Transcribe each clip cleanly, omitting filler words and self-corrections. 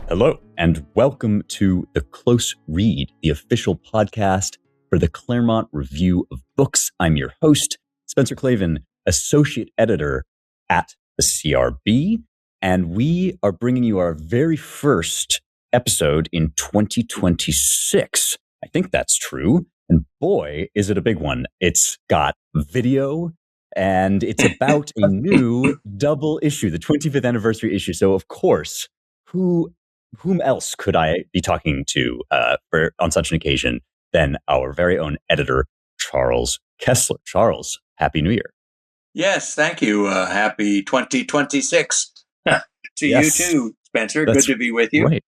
Hello, and welcome to The Close Read, the official podcast for the Claremont Review of Books. I'm your host, Spencer Klavan, Associate Editor at the CRB, and we are bringing you our very first episode in 2026. I think that's true, and boy, is it a big one. It's got video, and it's about a new double issue, the 25th anniversary issue. So, of course, whom else could I be talking to on such an occasion than our very own editor, Charles Kesler. Charles, Happy New Year. Yes, thank you. Happy 2026 to yes. You too, Spencer. Good to be with you. Right.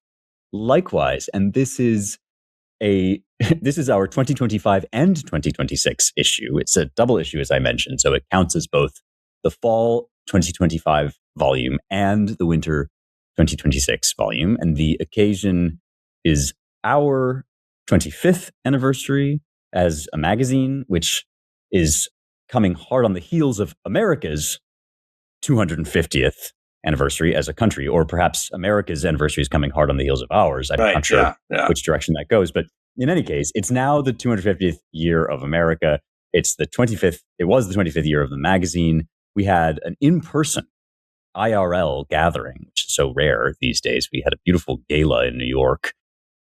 Likewise, and this is our 2025 and 2026 issue. It's a double issue, as I mentioned, so it counts as both the fall 2025 volume and the winter 2026 volume, and the occasion is our 25th anniversary as a magazine, which is coming hard on the heels of America's 250th anniversary as a country, or perhaps America's anniversary is coming hard on the heels of ours. I'm not sure which direction that goes, but in any case, it's now the 250th year of America. It was the 25th year of the magazine. We had an in-person IRL gathering, which is so rare these days. We had a beautiful gala in New York,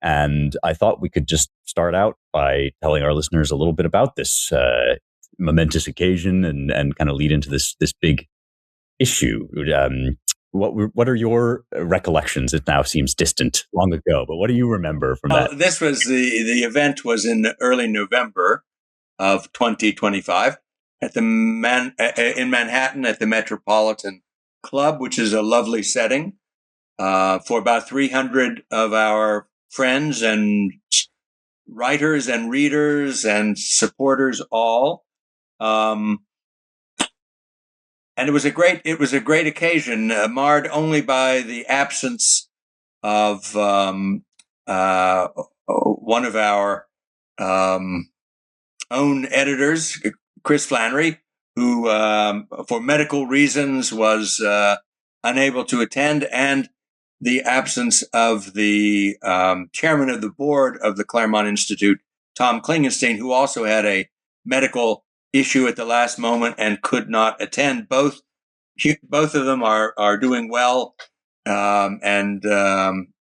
and I thought we could just start out by telling our listeners a little bit about this momentous occasion and kind of lead into this big issue. What are your recollections? It now seems distant, long ago, but what do you remember from that? This was the event was in early November of 2025 at in Manhattan at the Metropolitan Club, which is a lovely setting for about 300 of our friends and writers and readers and supporters all. And it was a great occasion, marred only by the absence of one of our own editors, Chris Flannery, who, for medical reasons, was unable to attend, and the absence of the chairman of the board of the Claremont Institute, Tom Klingenstein, who also had a medical issue at the last moment and could not attend. Both of them are doing well and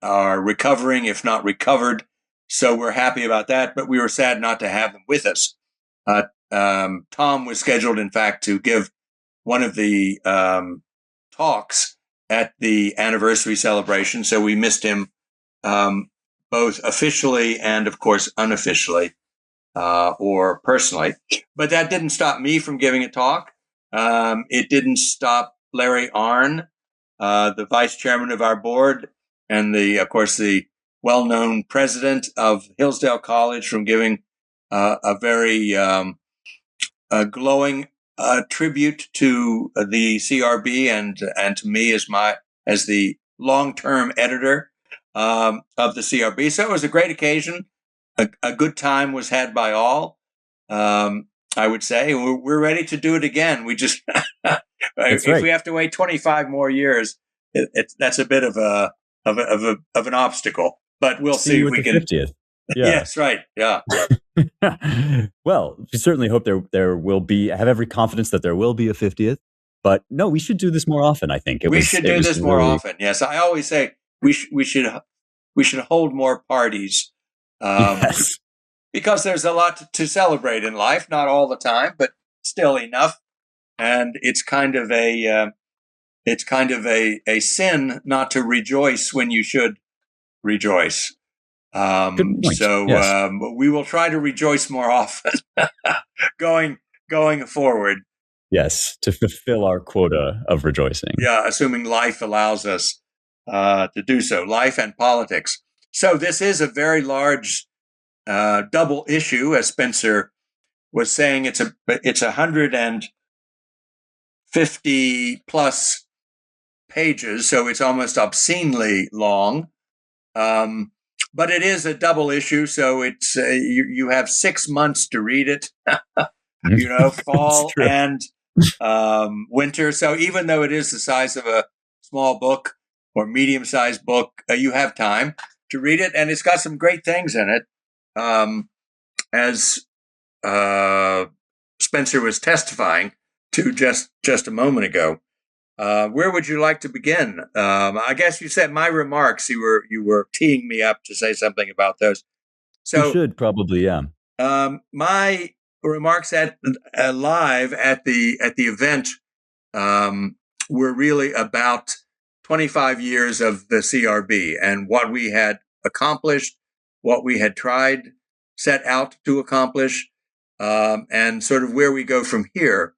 are recovering, if not recovered. So we're happy about that, but we were sad not to have them with us. Tom was scheduled, in fact, to give one of the talks at the anniversary celebration, so we missed him both officially and, of course, unofficially or personally. But that didn't stop me from giving a talk. It didn't stop Larry Arnn, the vice chairman of our board, and of course, the well-known president of Hillsdale College, from giving a very glowing tribute to the CRB and to me as the long-term editor of the CRB. So it was a great occasion. A good time was had by all. I would say we're ready to do it again. We just if we have to wait 25 more years, that's a bit of an obstacle. But we'll see if we can. 50th. Yeah. Yes, right. Yeah. Well, we certainly hope there will be. I have every confidence that there will be a 50th. But no, we should do this more often. I think we should do this more often. Yes, I always say we should hold more parties. Yes. Because there's a lot to celebrate in life, not all the time, but still enough. And it's kind of a sin not to rejoice when you should rejoice. So yes. We will try to rejoice more often going forward. Yes, to fulfill our quota of rejoicing. Yeah, assuming life allows us to do so, life and politics. So this is a very large double issue, as Spencer was saying. It's 150 plus pages, so it's almost obscenely long. But it is a double issue, so it's you have 6 months to read it. Fall and winter. So even though it is the size of a small book, or medium-sized book, you have time to read it, and it's got some great things in it. As Spencer was testifying to just a moment ago. Where would you like to begin? I guess you said my remarks. You were teeing me up to say something about those. So you should probably, yeah. My remarks live at the event were really about 25 years of the CRB and what we had accomplished, what we had set out to accomplish, and sort of where we go from here.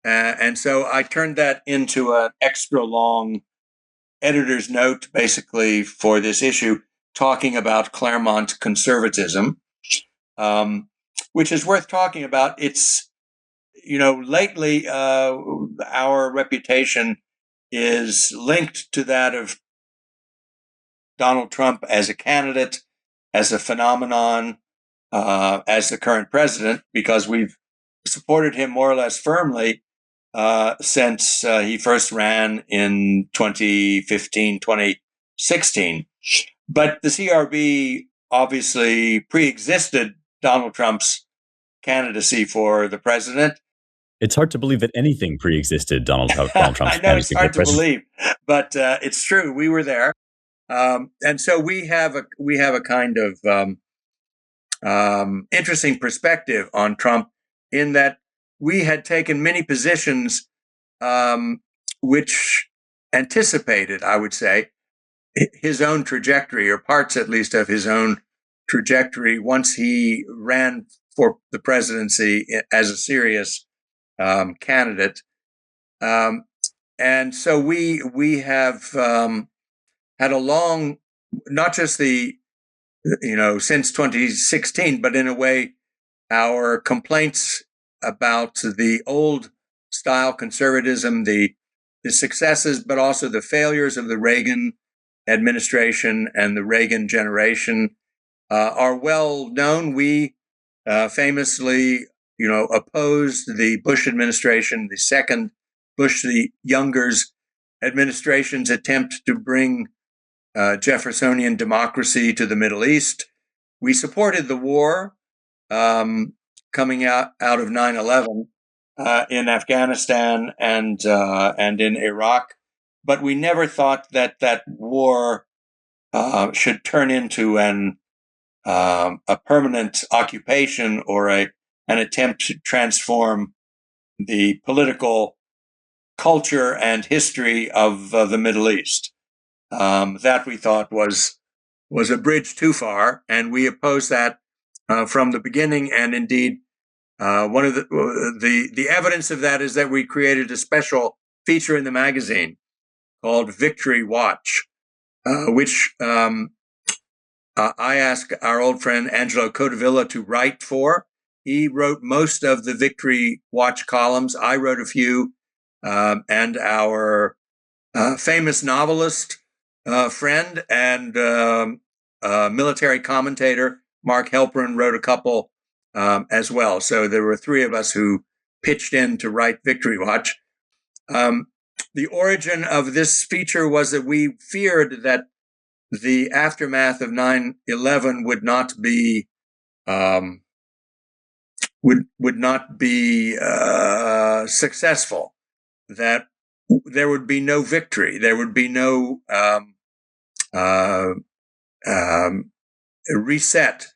And so I turned that into an extra long editor's note, basically, for this issue, talking about Claremont conservatism, which is worth talking about. It's, lately our reputation is linked to that of Donald Trump as a candidate, as a phenomenon, as the current president, because we've supported him more or less firmly since he first ran in 2015, 2016. But the CRB obviously pre-existed Donald Trump's candidacy for the president. It's hard to believe that anything pre-existed Donald Trump's I know candidacy it's hard for to president. believe, but it's true. We were there, and so we have a kind of interesting perspective on Trump, in that we had taken many positions which anticipated, I would say, his own trajectory, or parts at least of his own trajectory, once he ran for the presidency as a serious candidate. And so we have had a long, not just since 2016, but in a way, our complaints about the old style conservatism, the successes, but also the failures of the Reagan administration and the Reagan generation are well known. We famously, opposed the Bush administration, the second Bush the Younger's administration's attempt to bring Jeffersonian democracy to the Middle East. We supported the war coming out of 9/11 in Afghanistan and in Iraq, but we never thought that war should turn into a permanent occupation or an attempt to transform the political culture and history of the Middle East. That we thought was a bridge too far, and we opposed that from the beginning. And indeed, one of the evidence of that is that we created a special feature in the magazine called Victory Watch, which I asked our old friend Angelo Codevilla to write for. He wrote most of the Victory Watch columns. I wrote a few, and our famous novelist friend and military commentator Mark Helprin wrote a couple as well. So there were three of us who pitched in to write Victory Watch. The origin of this feature was that we feared that the aftermath of 9/11 would not be successful. That there would be no victory. There would be no reset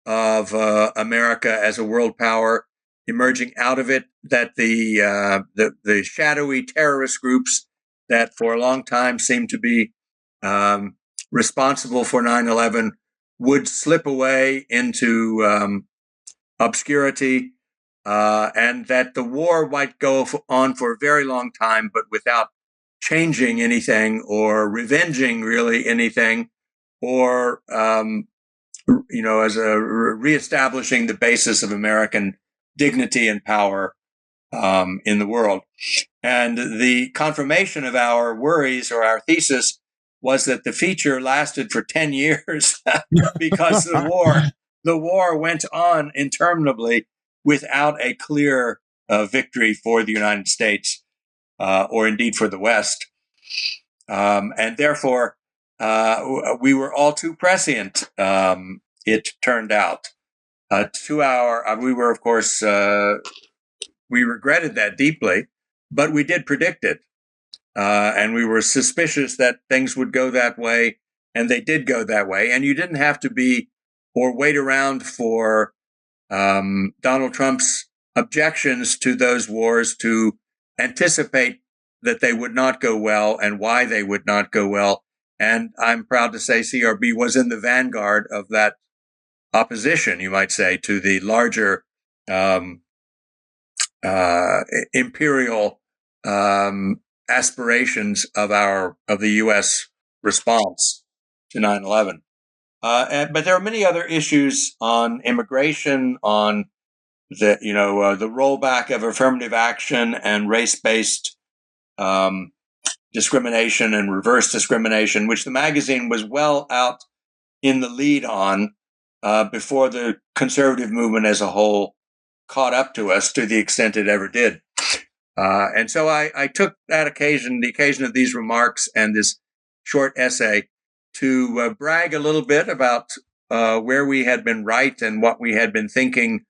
of America as a world power emerging out of it. That the shadowy terrorist groups that for a long time seemed to be responsible for 9/11 would slip away into obscurity, and that the war might go on for a very long time, but without changing anything or revenging really anything, or as a reestablishing the basis of American dignity and power in the world. And the confirmation of our worries, or our thesis, was that the feature lasted for 10 years because the war went on interminably without a clear victory for the United States, or indeed for the West. And therefore, we were all too prescient, it turned out. We were, of course, we regretted that deeply, but we did predict it. And we were suspicious that things would go that way, and they did go that way. And you didn't have to be or wait around for Donald Trump's objections to those wars to anticipate that they would not go well and why they would not go well. And I'm proud to say CRB was in the vanguard of that opposition, you might say, to the larger imperial aspirations of the U.S. response to 9/11. But there are many other issues on immigration, on the rollback of affirmative action and race-based discrimination and reverse discrimination, which the magazine was well out in the lead on before the conservative movement as a whole caught up to us to the extent it ever did. And so I took the occasion of these remarks and this short essay to brag a little bit about where we had been right and what we had been thinking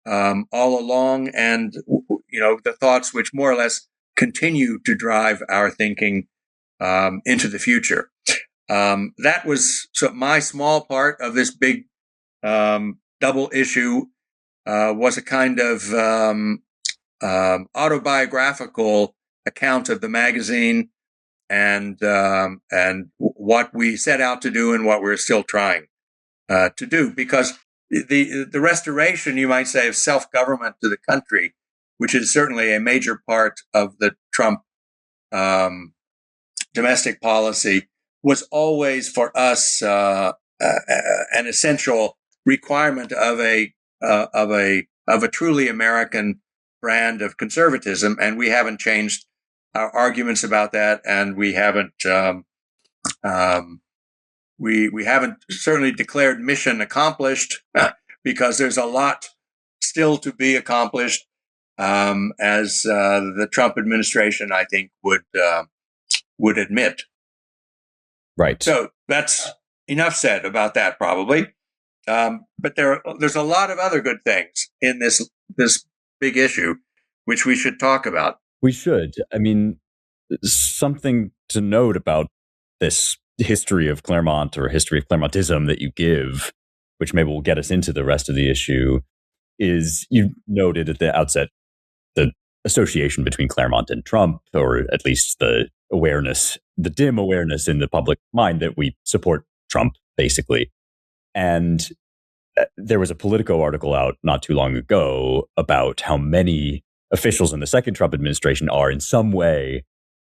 all along, and the thoughts which more or less continue to drive our thinking into the future. That was my small part of this big double issue. Was a kind of autobiographical account of the magazine and what we set out to do and what we're still trying to do. Because the restoration, you might say, of self-government to the country, which is certainly a major part of the Trump domestic policy, was always for us an essential requirement of a truly American brand of conservatism, and we haven't changed our arguments about that, and we haven't we haven't certainly declared mission accomplished because there's a lot still to be accomplished, as the Trump administration, I think, would admit. Right. So that's enough said about that, probably. But there's a lot of other good things in this big issue, which we should talk about. We should. I mean, something to note about this history of Claremont or history of Claremontism that you give, which maybe will get us into the rest of the issue, is you noted at the outset the association between Claremont and Trump, or at least the dim awareness in the public mind that we support Trump, basically. And there was a Politico article out not too long ago about how many officials in the second Trump administration are in some way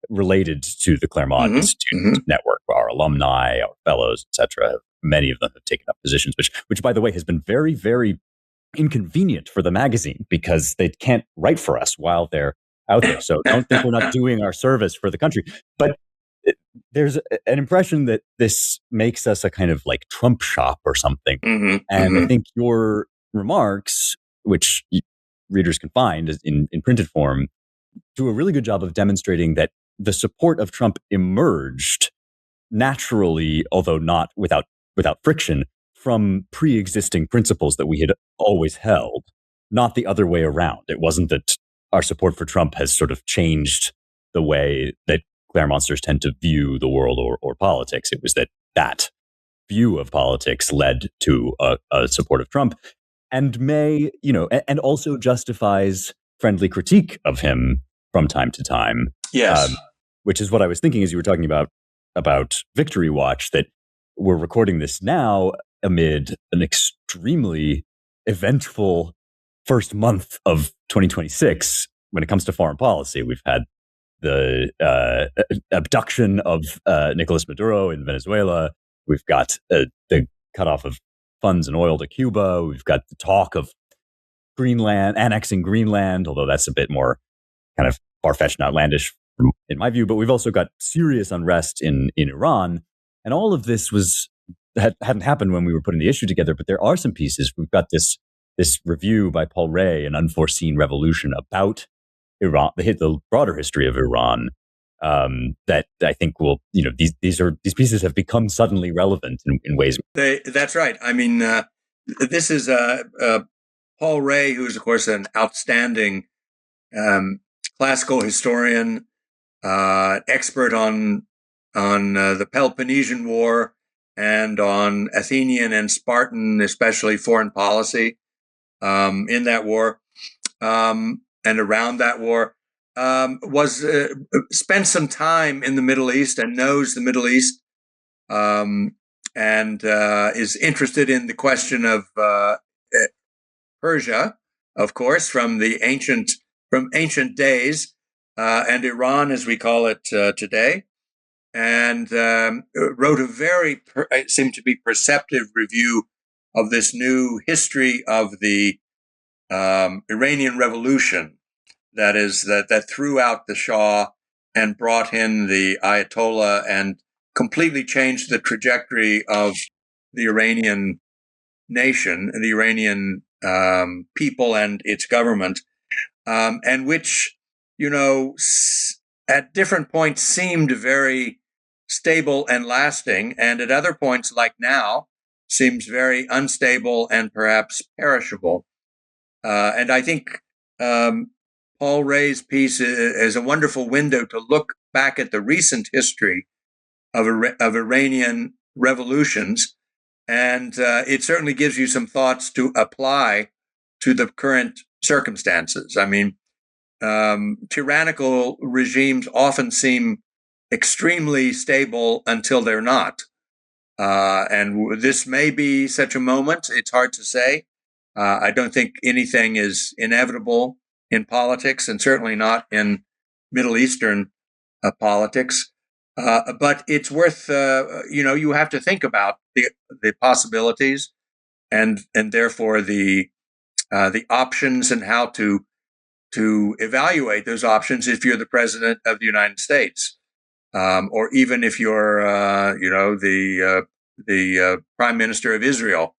related to the Claremont Institute network, our alumni, our fellows, etc. Many of them have taken up positions, which, by the way, has been very, very inconvenient for the magazine because they can't write for us while they're out there. So don't think we're not doing our service for the country. But there's an impression that this makes us a kind of like Trump shop or something. And I think your remarks, which readers can find in printed form, do a really good job of demonstrating that the support of Trump emerged naturally, although not without friction, from pre-existing principles that we had always held, not the other way around. It wasn't that our support for Trump has sort of changed the way that Claremontsters tend to view the world or politics. It was that view of politics led to a support of Trump, and and also justifies friendly critique of him from time to time. Yes. Which is what I was thinking as you were talking about Victory Watch, that we're recording this now amid an extremely eventful first month of 2026 when it comes to foreign policy. We've had the abduction of Nicolas Maduro in Venezuela. We've got the cutoff of funds and oil to Cuba. We've got the talk of Greenland, annexing Greenland, although that's a bit more kind of far-fetched and outlandish in my view. But we've also got serious unrest in Iran. And all of this hadn't happened when we were putting the issue together, but there are some pieces. We've got this review by Paul Rahe, An Unforeseen Revolution, about Iran, the broader history of Iran, that I think will, these pieces have become suddenly relevant in ways. That's right. I mean, this is Paul Rahe, who's of course an outstanding classical historian, expert on the Peloponnesian War and on Athenian and Spartan, especially foreign policy in that war and around that war. Was spent some time in the Middle East and knows the Middle East, and is interested in the question of Persia, of course, from ancient days, and Iran, as we call it today, and wrote a very seemed to be perceptive review of this new history of the Iranian Revolution. That threw out the Shah and brought in the Ayatollah and completely changed the trajectory of the Iranian nation, the Iranian people and its government, and which, at different points seemed very stable and lasting, and at other points, like now, seems very unstable and perhaps perishable. And I think Paul Rahe's piece is a wonderful window to look back at the recent history of Iranian revolutions, and it certainly gives you some thoughts to apply to the current circumstances. I mean, tyrannical regimes often seem extremely stable until they're not, and this may be such a moment. It's hard to say. I don't think anything is inevitable in politics, and certainly not in Middle Eastern politics. But it's worth, you have to think about the possibilities, and therefore the options, and how to evaluate those options if you're the president of the United States, or even if you're, the prime minister of Israel.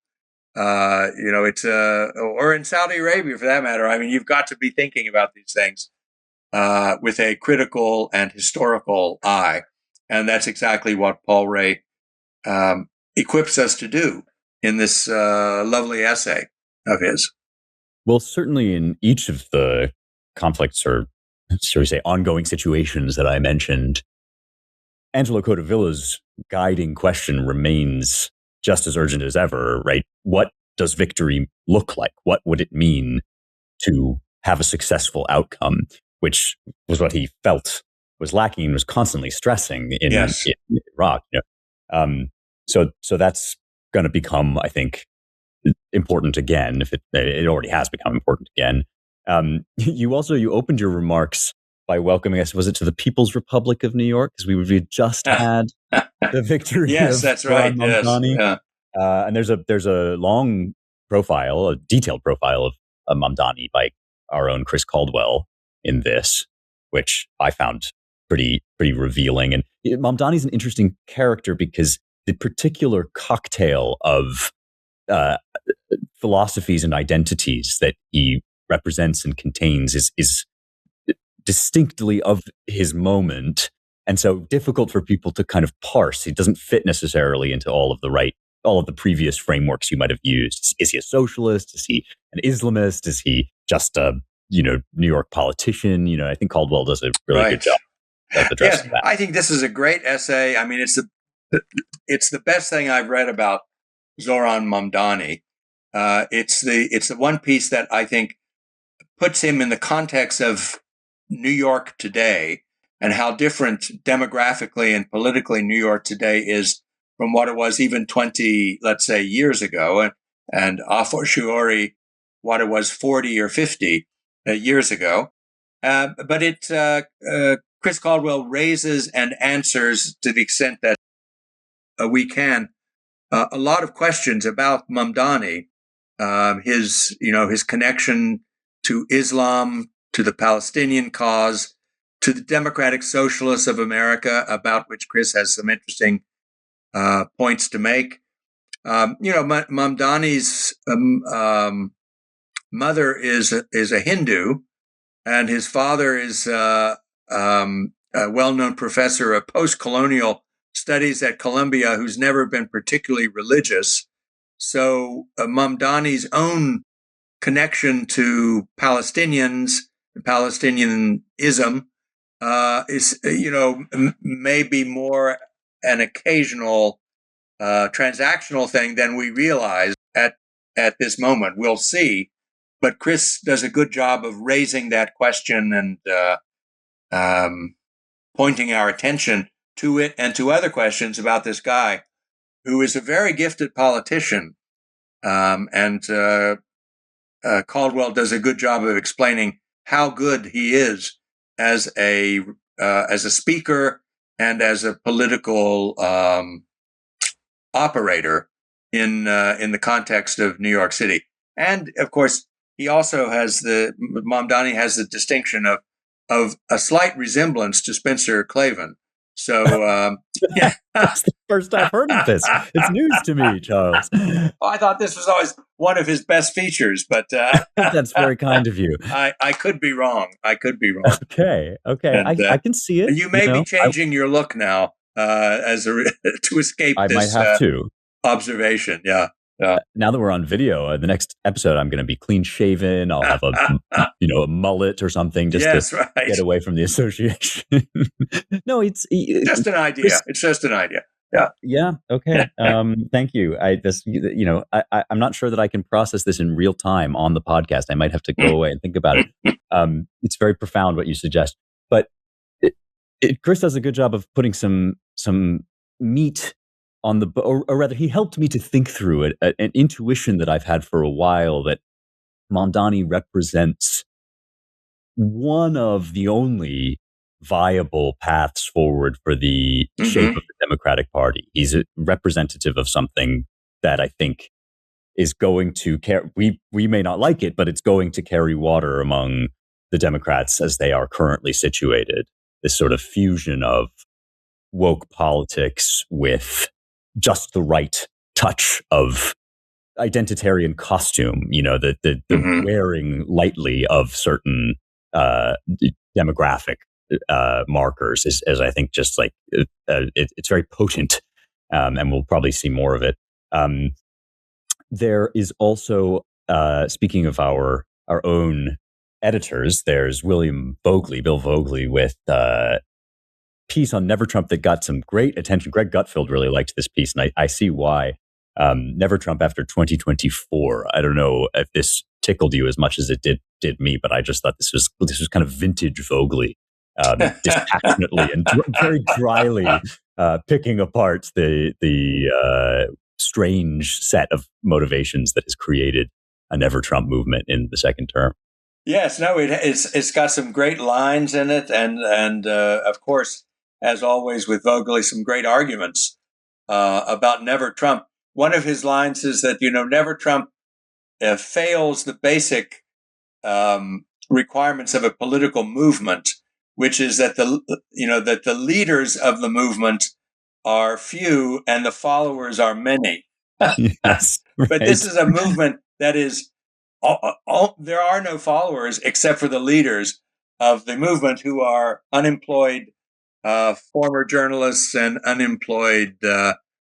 It's or in Saudi Arabia, for that matter. I mean, you've got to be thinking about these things with a critical and historical eye, and that's exactly what Paul Rahe equips us to do in this lovely essay of his. Well, certainly in each of the conflicts, or shall we say, ongoing situations that I mentioned, Angelo Codavilla's guiding question remains just as urgent as ever, right? What does victory look like? What would it mean to have a successful outcome? Which was what he felt was lacking and was constantly stressing in Iraq. So that's going to become, I think, important again. If it already has become important again. You opened your remarks by welcoming us. Was it to the People's Republic of New York? Because we just had the victory. Yes, that's right. Mamdani. Yes. And there's a long profile, a detailed profile of Mamdani by our own Chris Caldwell in this, which I found pretty revealing. And Mamdani's an interesting character because the particular cocktail of philosophies and identities that he represents and contains is distinctly of his moment, and so difficult for people to kind of parse. He doesn't fit necessarily into all of the previous frameworks you might have used. Is he a socialist? Is he an Islamist? Is he just a New York politician? I think Caldwell does a really good job of addressing that. I think this is a great essay. I mean, it's the best thing I've read about Zohran Mamdani. It's the one piece that I think puts him in the context of New York today, and how different demographically and politically New York today is from what it was even 20, let's say, years ago, and a fortiori what it was 40 or 50 years ago. But Chris Caldwell raises and answers, to the extent that we can, a lot of questions about Mamdani, his connection to Islam, to the Palestinian cause, to the Democratic Socialists of America, about which Chris has some interesting points to make. Mamdani's mother is a Hindu, and his father is well-known professor of post-colonial studies at Columbia who's never been particularly religious. So Mamdani's own connection to Palestinians, Palestinianism, is, may be more an occasional transactional thing than we realize at this moment. We'll see. But Chris does a good job of raising that question and pointing our attention to it and to other questions about this guy who is a very gifted politician. And Caldwell does a good job of explaining how good he is as a speaker and as a political operator in the context of New York City. And of course, he also has Mamdani has the distinction of a slight resemblance to Spencer Klavan. So, yeah. That's the first I've heard of this. It's news to me, Charles. I thought this was always one of his best features, but that's very kind of you. I could be wrong. Okay. And, I can see it. You may be changing your look now to escape I this might have to. Observation. Yeah. Now that we're on video, the next episode, I'm going to be clean shaven. I'll have a mullet or something just to get away from the association. No, it's just an idea. It's just an idea. Yeah. Yeah. Okay. Thank you. I'm not sure that I can process this in real time on the podcast. I might have to go away and think about it. It's very profound what you suggest, but Chris does a good job of putting some meat on or rather, he helped me to think through an intuition that I've had for a while that Mamdani represents one of the only viable paths forward for the shape of the Democratic Party. He's a representative of something that I think is going to we may not like it, but it's going to carry water among the Democrats as they are currently situated. This sort of fusion of woke politics with just the right touch of identitarian costume, the wearing lightly of certain demographic markers is I think just like it's very potent, and we'll probably see more of it. There is also, speaking of our own editors, there's Bill Voegeli with piece on Never Trump that got some great attention. Greg Gutfeld really liked this piece, and I see why. Never Trump after 2024. I don't know if this tickled you as much as it did me, but I just thought this was kind of vintage Voegeli, dispassionately and very dryly picking apart the strange set of motivations that has created a Never Trump movement in the second term. Yes, no, it's got some great lines in it, and of course, as always with Voegeli, some great arguments about Never Trump. One of his lines is that Never Trump fails the basic requirements of a political movement, which is that the leaders of the movement are few and the followers are many. Yes, right. But this is a movement that is. There are no followers except for the leaders of the movement, who are unemployed former journalists and unemployed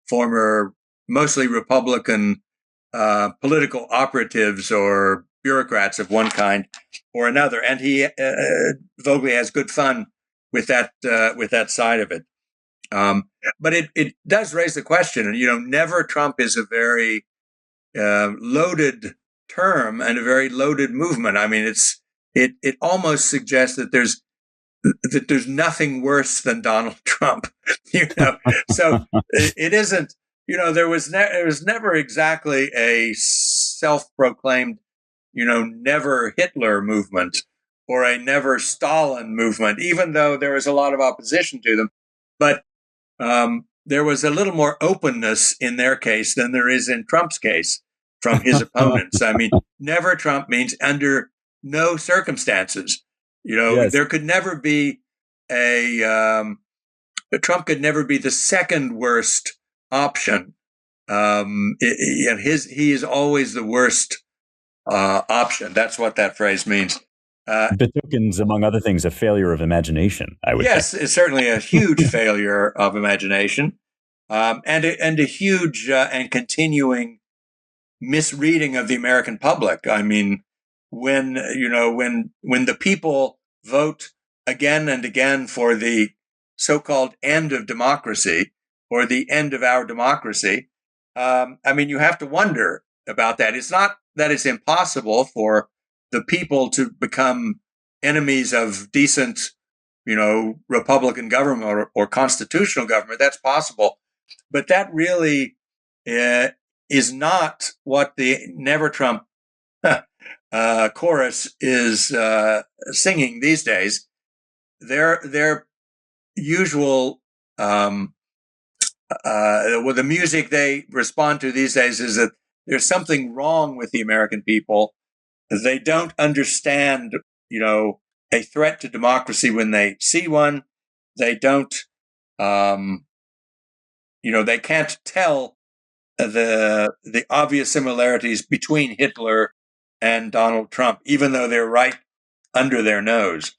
former, mostly Republican political operatives or bureaucrats of one kind or another. And Voegeli has good fun with that side of it. But it does raise the question. Never Trump is a very loaded term and a very loaded movement. I mean, it almost suggests that there's nothing worse than Donald Trump. So it isn't. There was never exactly a self-proclaimed, never Hitler movement or a never Stalin movement, even though there was a lot of opposition to them. But there was a little more openness in their case than there is in Trump's case from his opponents. I mean, Never Trump means under no circumstances. Yes. There could never be Trump could never be the second worst option. He is always the worst option. That's what that phrase means. betokens, among other things, a failure of imagination, I would Yes, think. it's certainly a huge failure of imagination, and a huge and continuing misreading of the American public. I mean, when the people vote again and again for the so-called end of democracy or the end of our democracy, I mean, you have to wonder about that. It's not that it's impossible for the people to become enemies of decent, Republican government or constitutional government. That's possible, but that really is not what the Never Trump chorus is singing these days. Their usual the music they respond to these days is that there's something wrong with the American people. They don't understand, a threat to democracy when they see one. They don't, they can't tell the obvious similarities between Hitler and Donald Trump, even though they're right under their nose.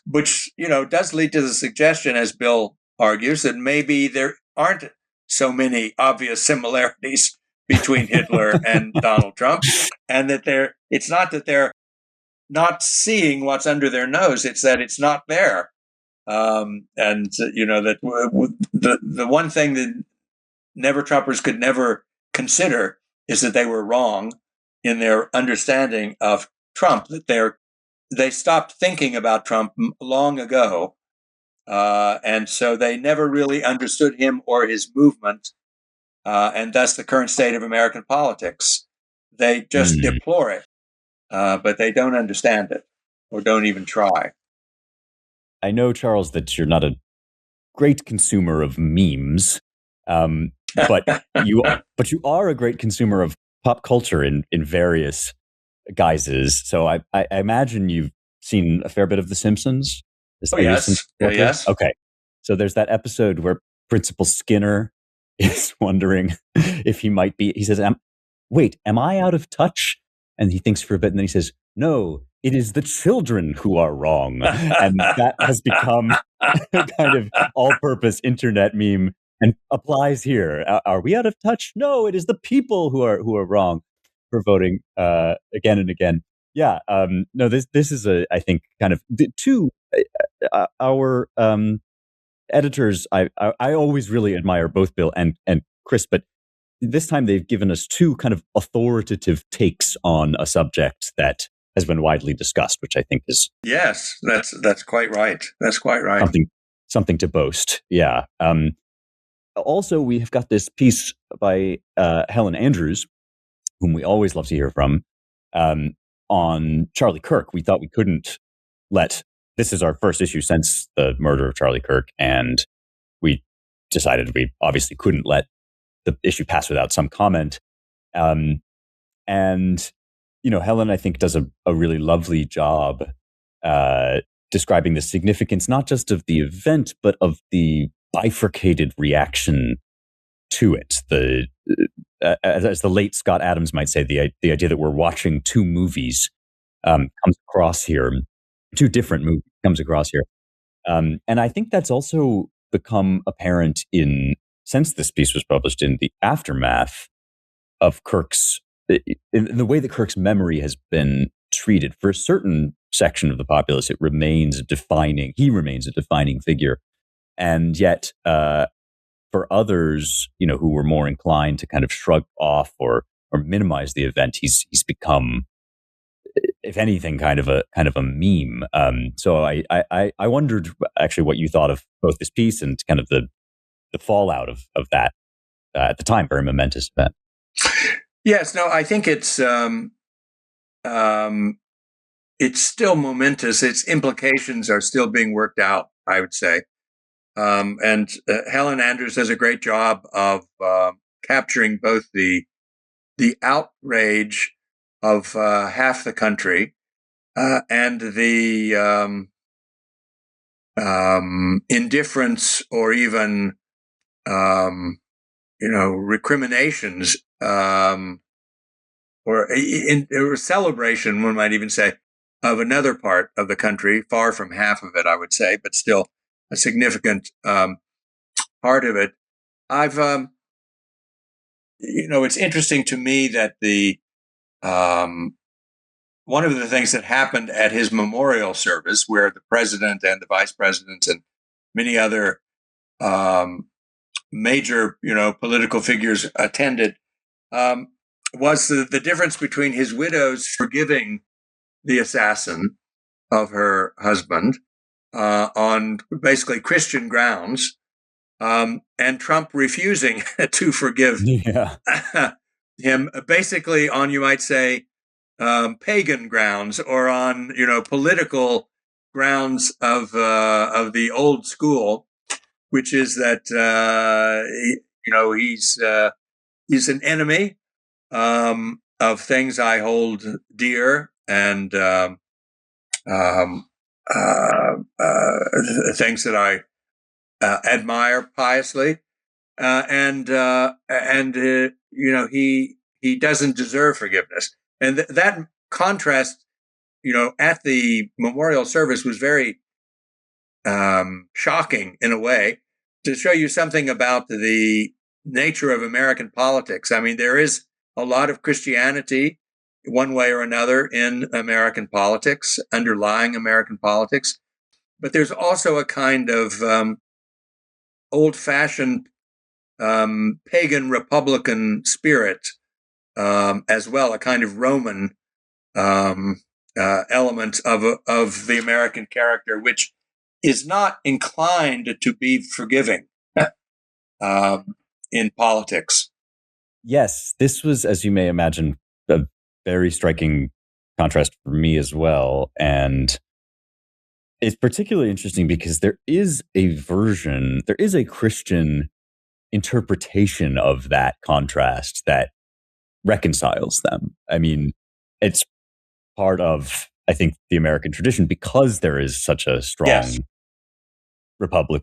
Which, does lead to the suggestion, as Bill argues, that maybe there aren't so many obvious similarities between Hitler and Donald Trump, and that it's not that they're not seeing what's under their nose, it's that it's not there. That the one thing that Never Trumpers could never consider is that they were wrong in their understanding of Trump, that they stopped thinking about Trump long ago. And so they never really understood him or his movement, and thus the current state of American politics. They just deplore it, but they don't understand it or don't even try. I know, Charles, that you're not a great consumer of memes, but you are a great consumer of pop culture in various guises. So I imagine you've seen a fair bit of The Simpsons. Yes. Yes. Okay. So there's that episode where Principal Skinner is wondering if he might be. He says, "Wait, am I out of touch?" And he thinks for a bit, and then he says, "No, it is the children who are wrong." And that has become a kind of all-purpose internet meme and applies here. Are we out of touch? No, it is the people who are wrong for voting again and again. Yeah. No, this is I think kind of two our editors. I always really admire both Bill and Chris, but this time they've given us two kind of authoritative takes on a subject that has been widely discussed, which I think is that's quite right. That's quite right. Something to boast. Yeah. Also, we have got this piece by Helen Andrews, whom we always love to hear from, on Charlie Kirk. We thought we couldn't let. This is our first issue since the murder of Charlie Kirk, and we decided we obviously couldn't let the issue pass without some comment. And Helen, I think, does a really lovely job describing the significance not just of the event, but of the bifurcated reaction to it. As the late Scott Adams might say, the idea that we're watching two movies comes across here. Two different movies comes across here. And I think that's also become apparent since this piece was published, in the aftermath of in the way that Kirk's memory has been treated. For a certain section of the populace, he remains a defining figure. And yet, for others, who were more inclined to kind of shrug off or minimize the event, he's become, if anything, kind of a meme. So I wondered actually what you thought of both this piece and kind of the fallout of that at the time, very momentous event. Yes, no, I think it's still momentous. Its implications are still being worked out, I would say. And Helen Andrews does a great job of capturing both the outrage of half the country and the indifference or even recriminations or celebration, one might even say, of another part of the country, far from half of it, I would say, but still a significant part of it. I've, it's interesting to me that one of the things that happened at his memorial service, where the president and the vice presidents and many other major, political figures attended, was the difference between his widow's forgiving the assassin of her husband on basically Christian grounds, and Trump refusing to forgive him, basically on, you might say, pagan grounds, or on political grounds of the old school, which is that he's an enemy of things I hold dear, and things that I admire piously, and he doesn't deserve forgiveness. And that contrast, at the memorial service was very shocking in a way, to show you something about the nature of American politics. I mean, there is a lot of Christianity, one way or another, in American politics, underlying American politics. But there's also a kind of old-fashioned pagan Republican spirit as well, a kind of Roman element of the American character, which is not inclined to be forgiving in politics. Yes, this was, as you may imagine, a very striking contrast for me as well. And it's particularly interesting because there is a Christian interpretation of that contrast that reconciles them. I mean, it's part of, I think, the American tradition, because there is such a strong republic,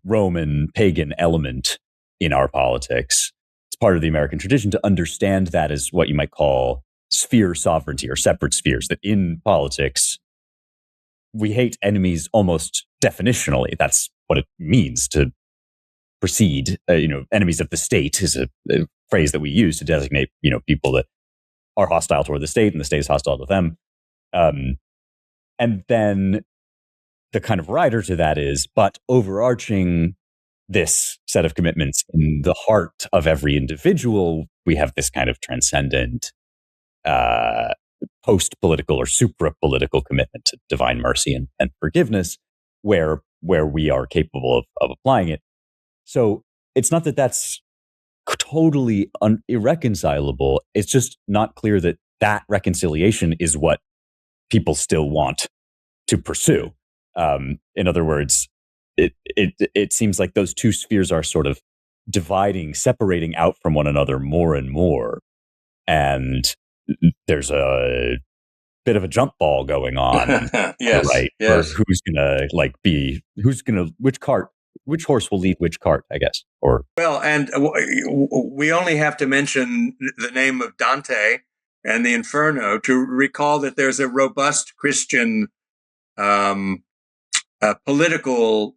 Roman pagan element in our politics. It's part of the American tradition to understand that as what you might call sphere sovereignty, or separate spheres, that in politics, we hate enemies almost definitionally. That's what it means to proceed. Enemies of the state is a phrase that we use to designate, people that are hostile toward the state and the state is hostile to them. And then the kind of rider to that is, but overarching this set of commitments in the heart of every individual, we have this kind of transcendent post-political or supra-political commitment to divine mercy and forgiveness, where we are capable of applying it. So it's not that that's totally irreconcilable. It's just not clear that reconciliation is what people still want to pursue. In other words, it seems like those two spheres are sort of separating out from one another more and more. And there's a bit of a jump ball going on. Yes, right? Yes. Or which horse will lead which cart, I guess. And we only have to mention the name of Dante and the Inferno to recall that there's a robust Christian political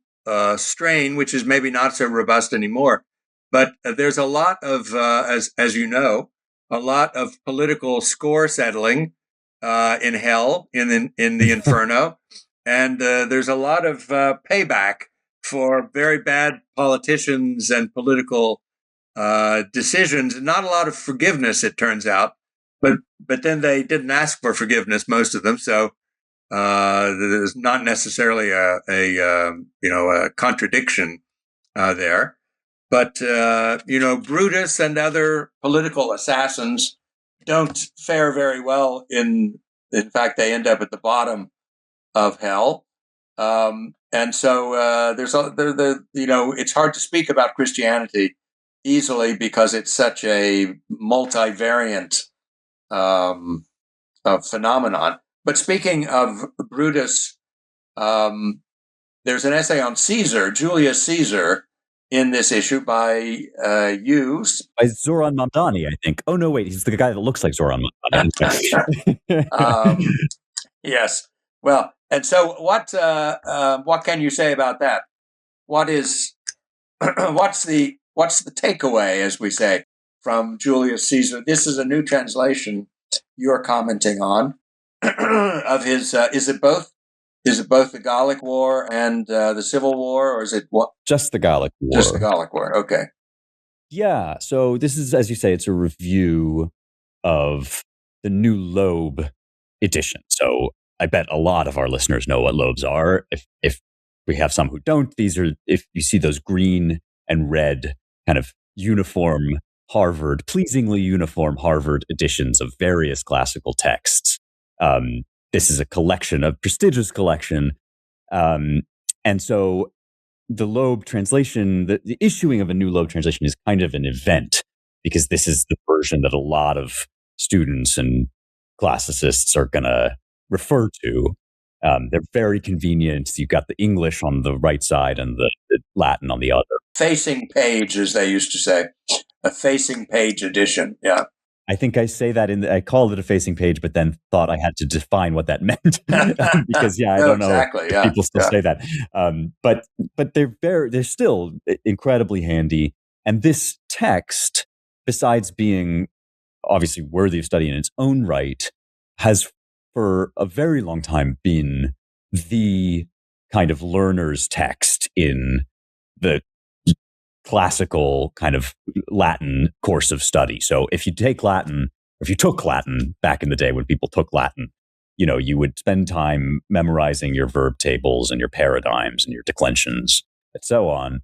strain, which is maybe not so robust anymore. But there's a lot of, as you know, a lot of political score settling in hell, in the Inferno, and there's a lot of payback for very bad politicians and political decisions. Not a lot of forgiveness, it turns out, but then they didn't ask for forgiveness, most of them. So there's not necessarily a contradiction there. But Brutus and other political assassins don't fare very well. In fact, they end up at the bottom of hell. And so it's hard to speak about Christianity easily because it's such a multivariant phenomenon. But speaking of Brutus, there's an essay on Caesar, Julius Caesar, in this issue by Zohran Mamdani, I think. Oh no, wait, he's the guy that looks like Zohran Mamdani. Yes. Well, and so what can you say about that? What is what's the takeaway, as we say, from Julius Caesar? This is a new translation you're commenting on of his. Is it both? Is it both the Gallic War and the Civil War, or is it what? Just the Gallic War. Just the Gallic War. Okay. Yeah. So this is, as you say, it's a review of the new Loeb edition. So I bet a lot of our listeners know what Loebs are. If we have some who don't, these are, if you see those green and red kind of uniform Harvard, pleasingly uniform Harvard editions of various classical texts. This is a collection, a prestigious collection. And so the Loeb translation, the issuing of a new Loeb translation is kind of an event, because this is the version that a lot of students and classicists are going to refer to. They're very convenient. You've got the English on the right side and the Latin on the other. Facing page, as they used to say. A facing page edition, yeah. I think I say that I called it a facing page, but then thought I had to define what that meant because, I don't know if people still say that. But they're still incredibly handy. And this text, besides being obviously worthy of study in its own right, has for a very long time been the kind of learner's text in the classical kind of Latin course of study. So if you take Latin, if you took Latin back in the day when people took Latin, you would spend time memorizing your verb tables and your paradigms and your declensions and so on.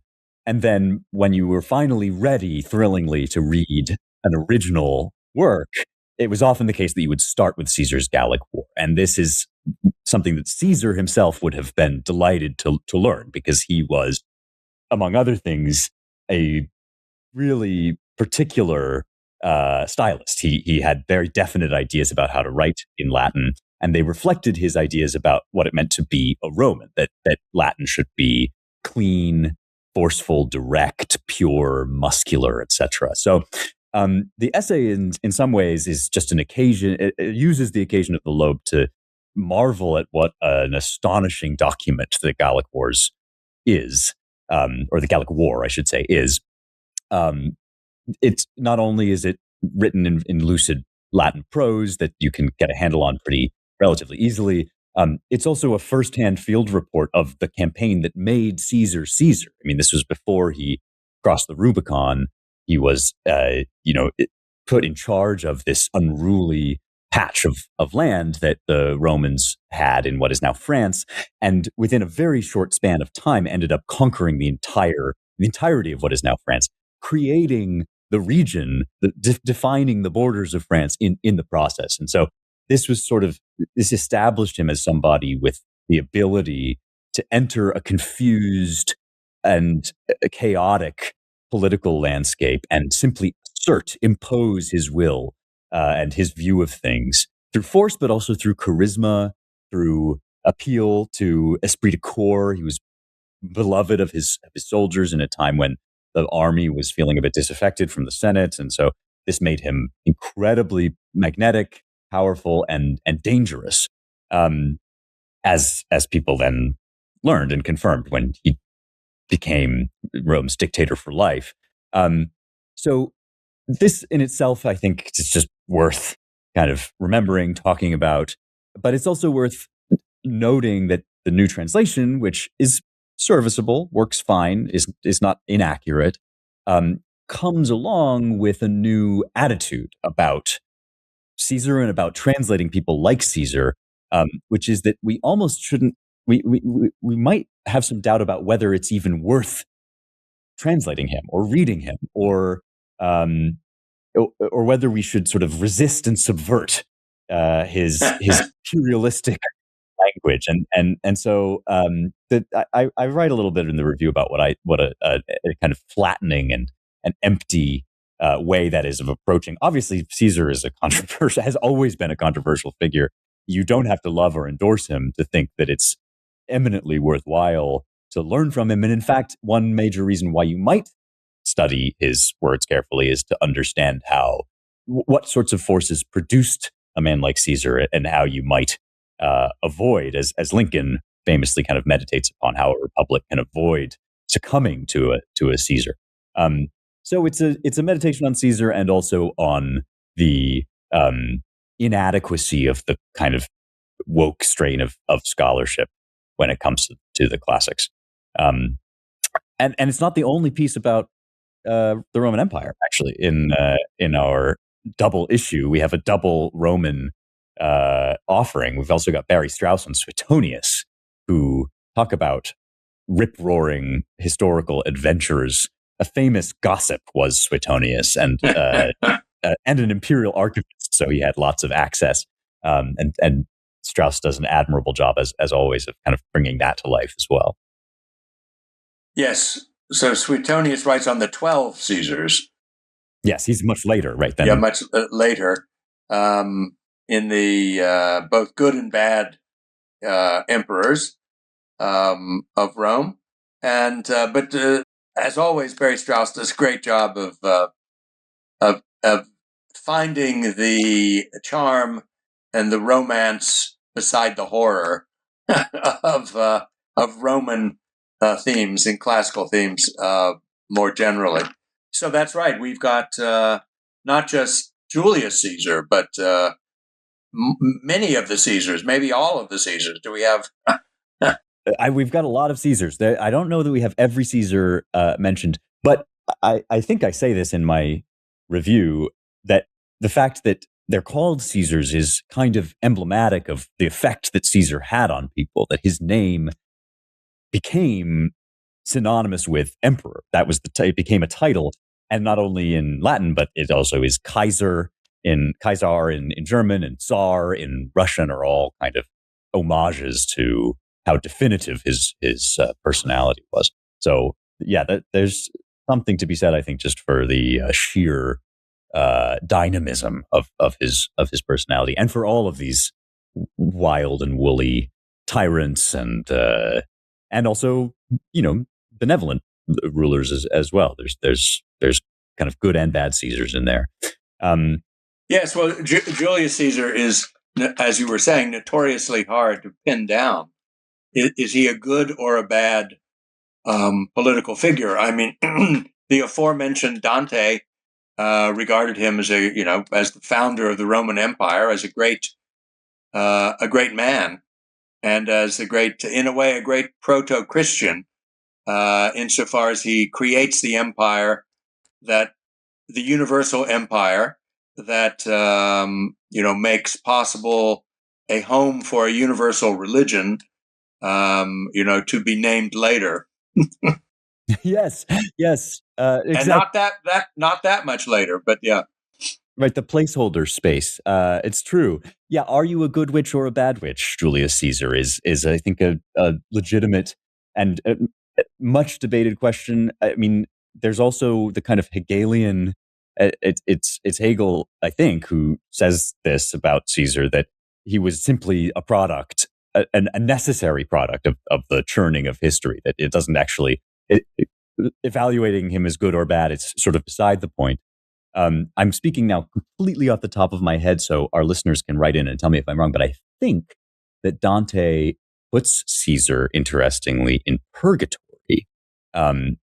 And then when you were finally ready, thrillingly, to read an original work, it was often the case that you would start with Caesar's Gallic War. And this is something that Caesar himself would have been delighted to learn, because he was, among other things, a really particular stylist. He had very definite ideas about how to write in Latin, and they reflected his ideas about what it meant to be a Roman, that Latin should be clean, forceful, direct, pure, muscular, etc. So the essay in some ways is just an occasion. It uses the occasion of the Loeb to marvel at what an astonishing document the Gallic Wars is, or the Gallic War, I should say, is. It's not only is it written in lucid Latin prose that you can get a handle on pretty relatively easily, it's also a firsthand field report of the campaign that made Caesar Caesar. I mean, this was before he crossed the Rubicon. He was, put in charge of this unruly patch of land that the Romans had in what is now France, and within a very short span of time ended up conquering the entirety of what is now France, creating the region, defining the borders of France in the process. And so this established him as somebody with the ability to enter a confused and a chaotic political landscape and simply impose his will and his view of things through force, but also through charisma, through appeal to esprit de corps. He was beloved of his soldiers in a time when the army was feeling a bit disaffected from the Senate. And so this made him incredibly magnetic, powerful, and dangerous, as people then learned and confirmed when he became Rome's dictator for life. So this in itself, I think, is just worth kind of remembering, talking about. But it's also worth noting that the new translation, which is serviceable, works fine, is not inaccurate, comes along with a new attitude about Caesar and about translating people like Caesar, which is that we almost shouldn't. We might have some doubt about whether it's even worth translating him or reading him, or whether we should sort of resist and subvert his pluralistic language. And so I write a little bit in the review about what a kind of flattening and an empty way that is of approaching. Obviously, Caesar has always been a controversial figure. You don't have to love or endorse him to think that it's eminently worthwhile to learn from him. And in fact, one major reason why you might study his words carefully is to understand what sorts of forces produced a man like Caesar, and how you might avoid, as Lincoln famously kind of meditates upon how a republic can avoid succumbing to a Caesar. So it's a meditation on Caesar and also on the inadequacy of the kind of woke strain of scholarship when it comes to the classics. And it's not the only piece about the Roman Empire. Actually, in our double issue, we have a double Roman offering. We've also got Barry Strauss and Suetonius, who talk about rip-roaring historical adventurers. A famous gossip was Suetonius, and an imperial archivist, so he had lots of access. And Strauss does an admirable job, as always, of kind of bringing that to life as well. Yes. So Suetonius writes on the 12 Caesars. Yes, he's much later, right? Then. Yeah, much later. In the both good and bad emperors of Rome, and but as always, Barry Strauss does a great job of finding the charm and the romance beside the horror of Roman themes and classical themes more generally. So that's right. We've got not just Julius Caesar, but many of the Caesars, maybe all of the Caesars. Do we have? We've got a lot of Caesars. I don't know that we have every Caesar mentioned, but I think I say this in my review, that the fact that they're called Caesars is kind of emblematic of the effect that Caesar had on people, that his name became synonymous with emperor. That was it became a title, and not only in Latin, but it also is Kaiser in German, and Tsar in Russian are all kind of homages to how definitive his personality was. So yeah, there's something to be said, I think, just for the sheer dynamism of his personality, and for all of these wild and woolly tyrants and also, benevolent rulers as well. There's kind of good and bad Caesars in there. Yes, well, Julius Caesar is, as you were saying, notoriously hard to pin down. Is he a good or a bad political figure? I mean, the aforementioned Dante regarded him as as the founder of the Roman Empire, as a great man, and as a great proto-Christian, insofar as he creates the empire, that the universal empire that makes possible a home for a universal religion, to be named later. Yes, exactly. And not that much later, but yeah. Right, the placeholder space. It's true. Yeah, are you a good witch or a bad witch? Julius Caesar is I think a legitimate and much debated question. I mean, there's also the kind of Hegelian. It's Hegel, I think, who says this about Caesar, that he was simply a product, a necessary product of the churning of history. That it doesn't actually evaluating him as good or bad. It's sort of beside the point. I'm speaking now completely off the top of my head, so our listeners can write in and tell me if I'm wrong, but I think that Dante puts Caesar, interestingly, in purgatory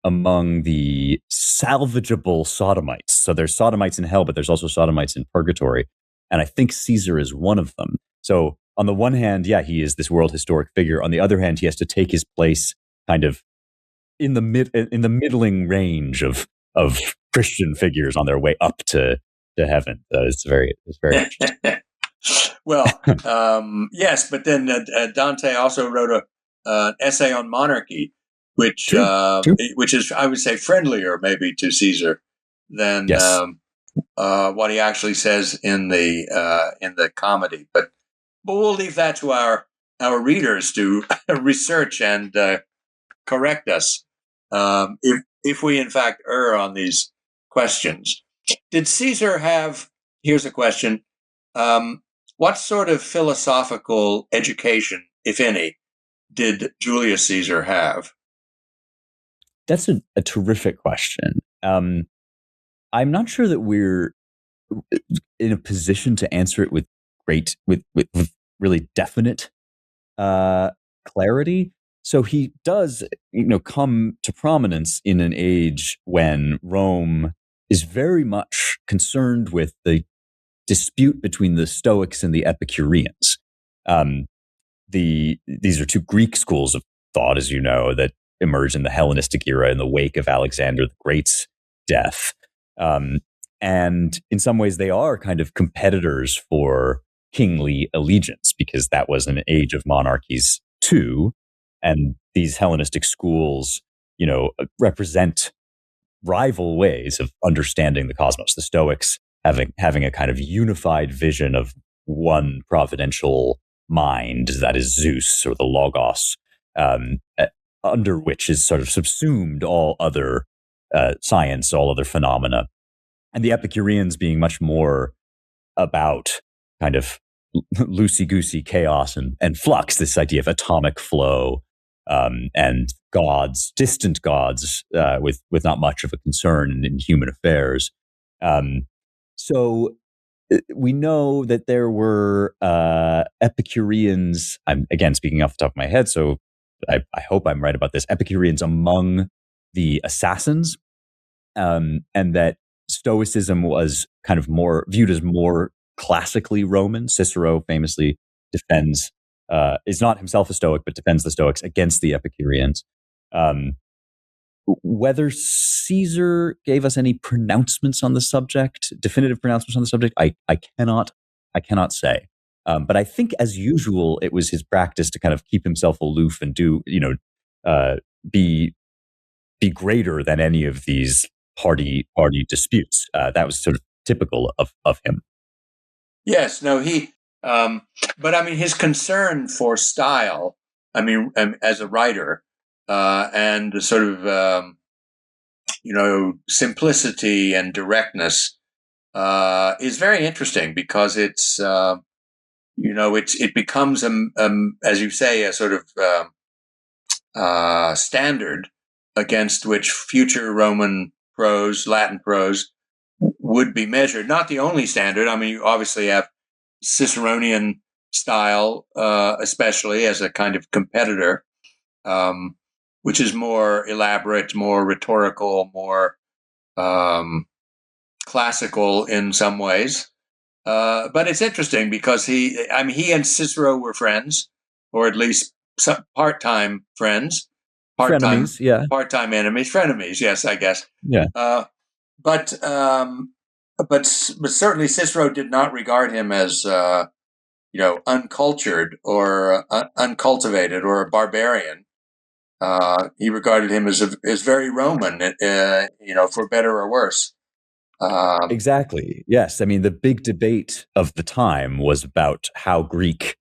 among the salvageable sodomites. So there's sodomites in hell, but there's also sodomites in purgatory. And I think Caesar is one of them. So on the one hand, yeah, he is this world historic figure. On the other hand, he has to take his place kind of in the middling range of Christian figures on their way up to heaven. It's very interesting. Well, yes, but then Dante also wrote an essay on monarchy, which is, I would say, friendlier maybe to Caesar than what he actually says in the comedy. But we'll leave that to our readers to research and correct us if we in fact err on these questions. Did Caesar have? Here's a question. What sort of philosophical education, if any, did Julius Caesar have? That's a terrific question. I'm not sure that we're in a position to answer it with really definite clarity. So he does, come to prominence in an age when Rome is very much concerned with the dispute between the Stoics and the Epicureans. These are two Greek schools of thought, as you know, that emerged in the Hellenistic era in the wake of Alexander the Great's death. And in some ways, they are kind of competitors for kingly allegiance, because that was an age of monarchies too. And these Hellenistic schools, represent rival ways of understanding the cosmos. The Stoics having a kind of unified vision of one providential mind, that is Zeus or the Logos, under which is sort of subsumed all other science, all other phenomena. And the Epicureans being much more about kind of loosey-goosey chaos and flux, this idea of atomic flow, and gods, distant gods, with not much of a concern in human affairs. So we know that there were Epicureans. I'm again speaking off the top of my head, so I hope I'm right about this. Epicureans among the assassins, and that Stoicism was kind of more viewed as more classically Roman. Cicero famously defends, is not himself a Stoic, but defends the Stoics against the Epicureans. Whether Caesar gave us any pronouncements on the subject, definitive pronouncements on the subject, I cannot say. But I think, as usual, it was his practice to kind of keep himself aloof and be greater than any of these party disputes. That was sort of typical of him. Yes, no, but I mean, his concern for style, I mean, as a writer, and the sort of, simplicity and directness, is very interesting, because it's, it becomes, as you say, a sort of standard against which future Roman prose, Latin prose, would be measured. Not the only standard. I mean, you obviously have Ciceronian style, especially as a kind of competitor, which is more elaborate, more rhetorical, more classical in some ways. But it's interesting because he and Cicero were friends, or at least some part-time friends. Frenemies, yeah. Part-time enemies, frenemies, yes, I guess. Yeah. But certainly Cicero did not regard him as uncultured or uncultivated or a barbarian. He regarded him as very Roman, for better or worse. Exactly. Yes. I mean, the big debate of the time was about how Greek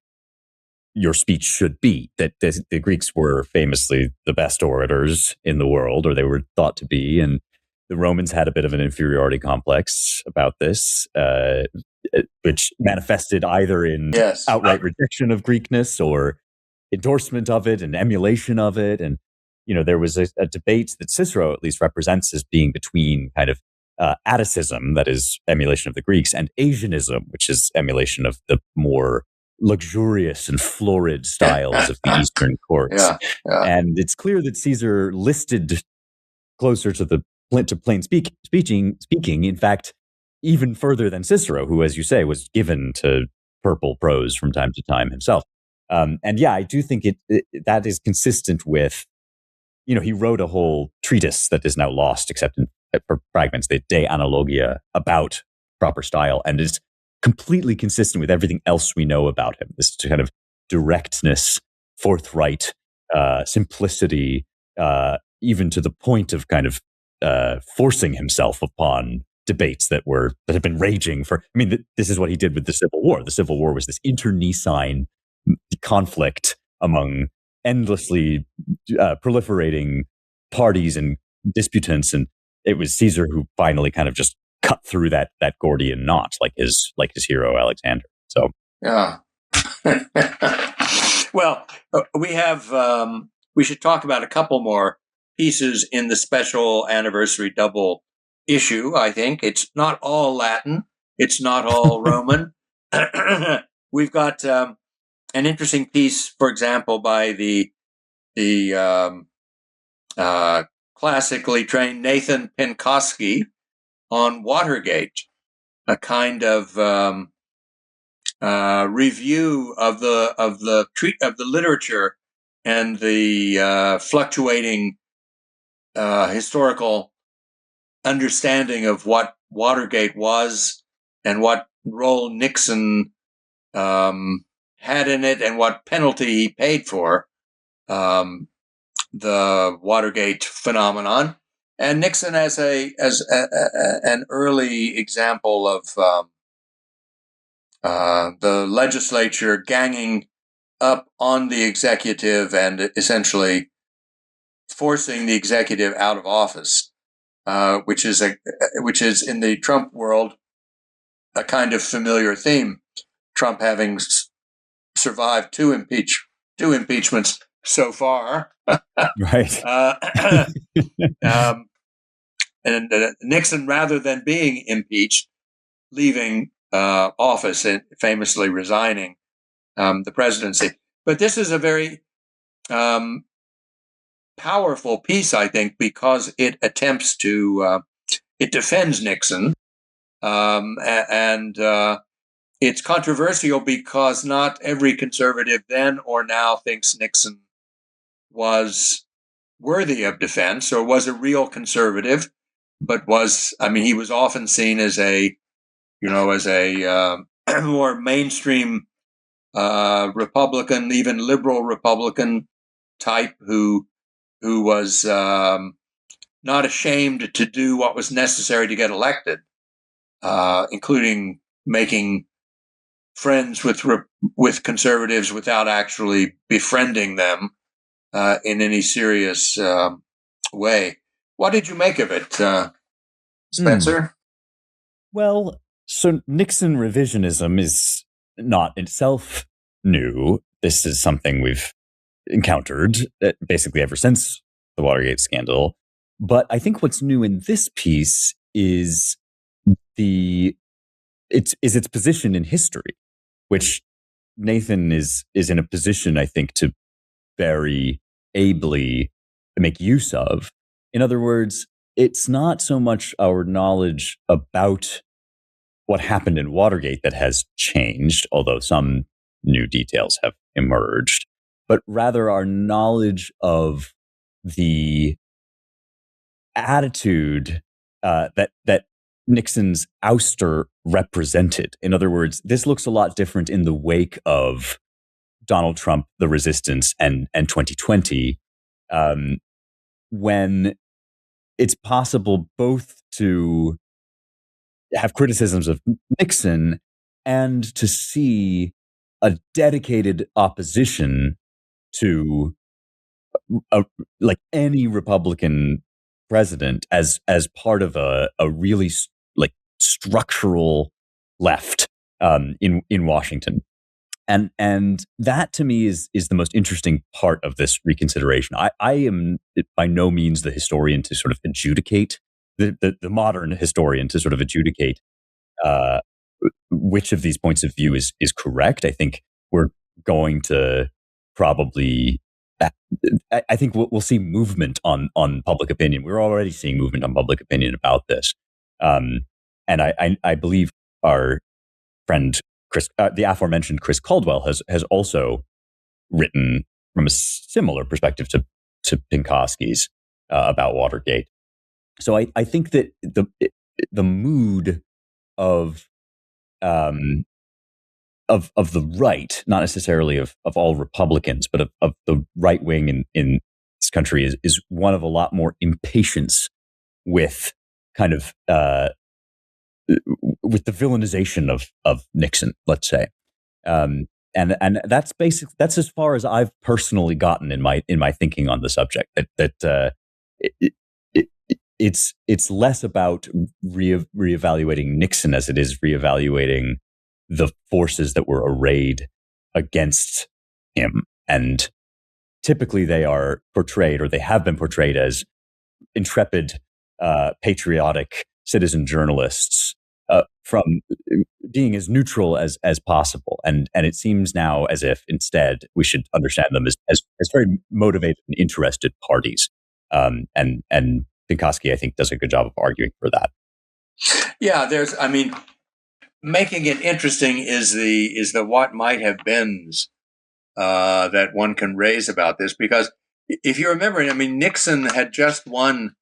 your speech should be. That the Greeks were famously the best orators in the world, or they were thought to be, and the Romans had a bit of an inferiority complex about this, which manifested either in outright rejection of Greekness or endorsement of it and emulation of it. And there was a debate that Cicero at least represents as being between kind of Atticism, that is emulation of the Greeks, and Asianism, which is emulation of the more luxurious and florid styles of the Eastern courts. And it's clear that Caesar listed closer to plain speaking, in fact, even further than Cicero, who, as you say, was given to purple prose from time to time himself. And yeah, I do think that is consistent with, he wrote a whole treatise that is now lost, except for fragments, the De Analogia, about proper style, and is completely consistent with everything else we know about him. This kind of directness, forthright, simplicity, even to the point of kind of forcing himself upon debates that have been raging for. I mean, this is what he did with the Civil War. The Civil War was this internecine conflict among endlessly proliferating parties and disputants, and it was Caesar who finally kind of just cut through that Gordian knot, like his hero Alexander. So yeah. Well, we should talk about a couple more pieces in the special anniversary double issue. I think it's not all Latin, it's not all Roman. We've got an interesting piece, for example, by the classically trained Nathan Penkovsky on Watergate, a kind of review of the literature and the fluctuating historical understanding of what Watergate was and what role Nixon had in it and what penalty he paid for the Watergate phenomenon, and Nixon as an early example of the legislature ganging up on the executive and essentially forcing the executive out of office, which is in the Trump world a kind of familiar theme. Trump having survived two impeachments so far, right? And Nixon, rather than being impeached, leaving office and famously resigning the presidency. But this is a very powerful piece, I think, because it attempts to it defends Nixon, and it's controversial because not every conservative then or now thinks Nixon was worthy of defense or was a real conservative, but he was often seen as a more mainstream Republican, even liberal Republican type who was not ashamed to do what was necessary to get elected, including making friends with conservatives without actually befriending them in any serious way. What did you make of it, Spencer? Well, so Nixon revisionism is not itself new. This is something we've encountered basically ever since the Watergate scandal. But I think what's new in this piece is its position in history, which Nathan is in a position, I think, to very ably make use of. In other words, it's not so much our knowledge about what happened in Watergate that has changed, although some new details have emerged, but rather our knowledge of the attitude that Nixon's ouster represented. In other words, this looks a lot different in the wake of Donald Trump, the resistance, and 2020, when it's possible both to have criticisms of Nixon and to see a dedicated opposition to like any Republican president as part of a really like structural left in Washington. And that to me is the most interesting part of this reconsideration. I am by no means the historian to sort of adjudicate the modern historian to sort of adjudicate which of these points of view is correct. I think we're going to probably. I think we'll see movement on public opinion. We're already seeing movement on public opinion about this, and I believe our friend Chris, the aforementioned Chris Caldwell, has also written from a similar perspective to Penkovsky's about Watergate. So I think that the mood of the right, not necessarily of all Republicans, but of the right wing in this country is one of a lot more impatience with kind of with the villainization of Nixon, let's say, and that's that's as far as I've personally gotten in my thinking on the subject. It's less about reevaluating Nixon as it is reevaluating the forces that were arrayed against him. And typically they are portrayed, or they have been portrayed, as intrepid, patriotic citizen journalists from being as neutral as possible. And it seems now as if instead we should understand them as very motivated and interested parties. And Pinkoski, I think, does a good job of arguing for that. Yeah, making it interesting is the what might have beens that one can raise about this, because if you remember, Nixon had just won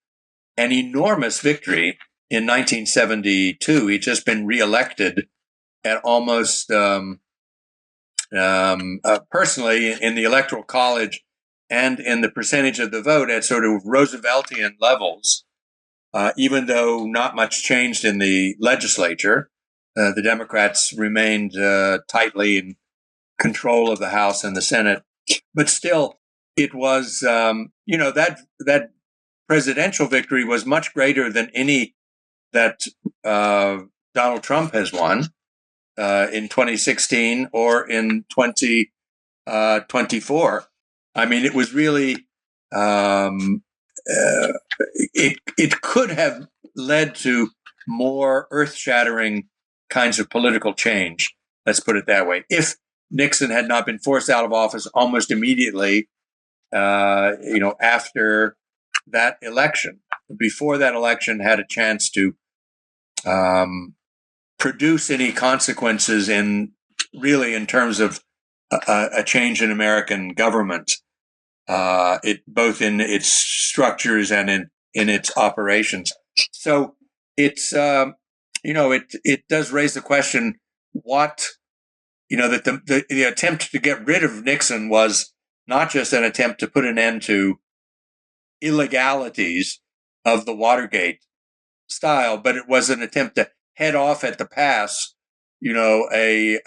an enormous victory in 1972. He'd just been reelected at almost personally in the Electoral College and in the percentage of the vote at sort of Rooseveltian levels, even though not much changed in the legislature. The Democrats remained tightly in control of the House and the Senate. But still, it was, that presidential victory was much greater than any that Donald Trump has won in 2016 or in 2024. It was really, it could have led to more earth-shattering kinds of political change, let's put it that way, if Nixon had not been forced out of office almost immediately, after that election. Before that election had a chance to produce any consequences in terms of a change in American government, both in its structures and in its operations. So it's it does raise the question what that the attempt to get rid of Nixon was not just an attempt to put an end to illegalities of the Watergate style, but it was an attempt to head off at the pass, a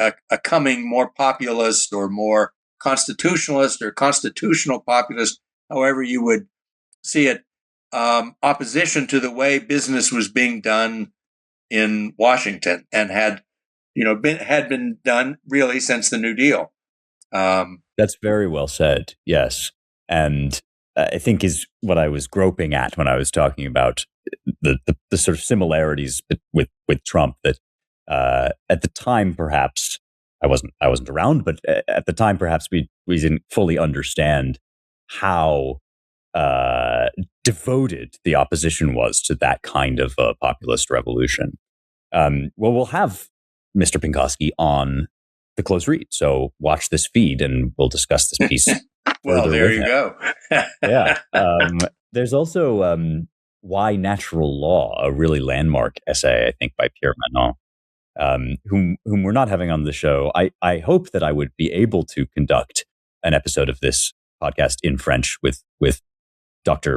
coming more populist or more constitutionalist or constitutional populist, however you would see it, opposition to the way business was being done in Washington and had been done really since the New Deal. That's very well said. Yes. And I think is what I was groping at when I was talking about the sort of similarities with Trump, that at the time, perhaps I wasn't around, but at the time, perhaps we didn't fully understand how devoted the opposition was to that kind of populist revolution. Well, we'll have Mr. Pinkoski on the close read, so watch this feed and we'll discuss this piece. Well, there you go. Yeah. There's also Why Natural Law, a really landmark essay, I think, by Pierre Manon, whom we're not having on the show. I hope that I would be able to conduct an episode of this podcast in French with